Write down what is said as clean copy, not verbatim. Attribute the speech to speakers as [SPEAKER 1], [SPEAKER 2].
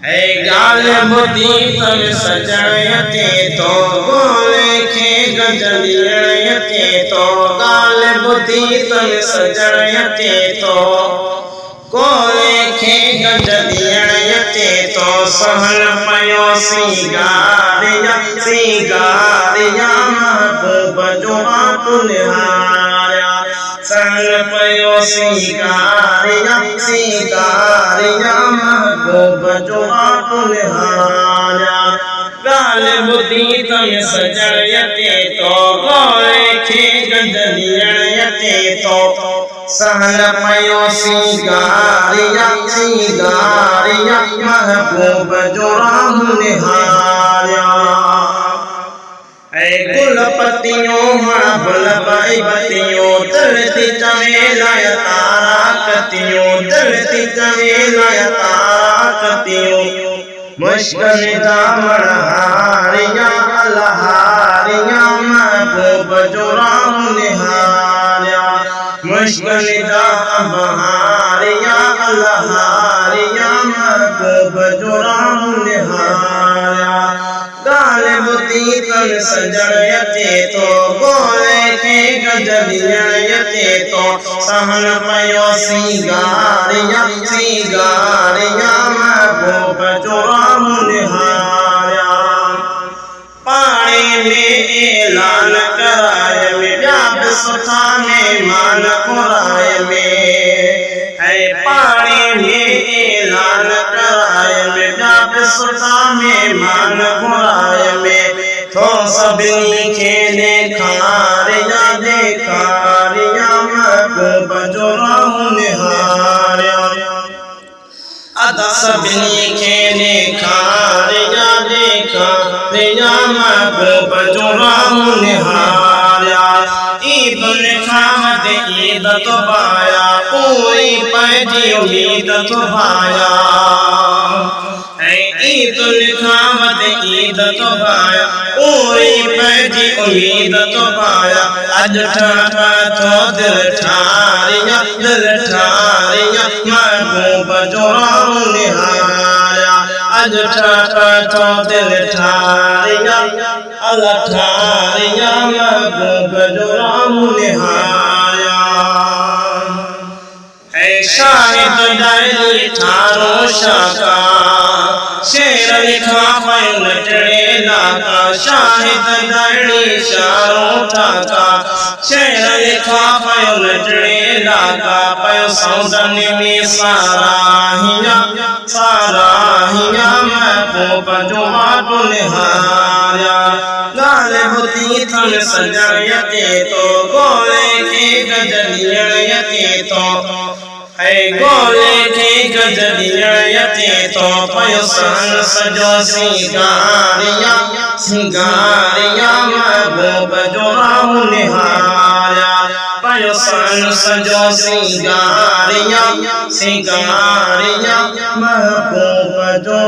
[SPEAKER 1] है गाल बुधी तन सजायते तो गोले खे गजलियते तो गाल बुधी तन सजायते तो गोले खे गजलियते तो सहल पयो सिंगारिया सिंगारिया महबूब जो आपुनिहारिया सहल पयो सिंगारिया सिंगारिया महबूब जो आपुनिहारिया गाल बुधी तन सजायते तो गोले खे गजलियते तो सहल पयो सिंगारिया सिंगारिया महबूब जो आपुनिहारिया गुल पतियों बुल बाई बतियों दलती चमेलाय तारा कतियों दलती चमेलाय तारा कतियों मुश्किल दामन हारिया अलहारिया महबूब जो निहारिया मुश्किल दाम बहारिया अलहारिया महबूब जो निहारिया गाल बुधी तन सजायते तो गोले खे गजलियते तो सहल पयो सिंगारिया सिंगारिया महबूब जो निहारिया पानी में ऐलान कराय में व्याप सुथा में मान कुराय में है पानी में ऐलान कराय में व्याप सुथा में मान कुराय में तो सभी खेले खारिया महबूब जो निहारिया अदा सभी खेले खारिया महबूब जो निहारिया ईद खामद ईद तो पाया पूरी पैजी उम्मीद तो पाया ईद खामद ईद तो पाया पूरी पैजी उम्मीद तो पाया अज ठाठा तो दिल ठारिया महबूब जो निहारिया अज ठाठा तो दिल ठारिया अल्लाह ठारिया महबूब जो निहारिया है शाहिद डाली ठारो शाका शेर लिखा पयो नटड़े लाका शाहिद डाली शारो ठाका शेर लिखा पयो नटड़े लाका पयो सौदन में साराहिया महबूब जो निहारिया गाल बुधी तन सजायते तो गोले खे गजलियते तो है गोले खे गजलियते तो पयो सन सजो सिंगारिया सिंगारिया महबूब जो निहारिया पयो सन सजो सिंगारिया सिंगारिया महबूब जो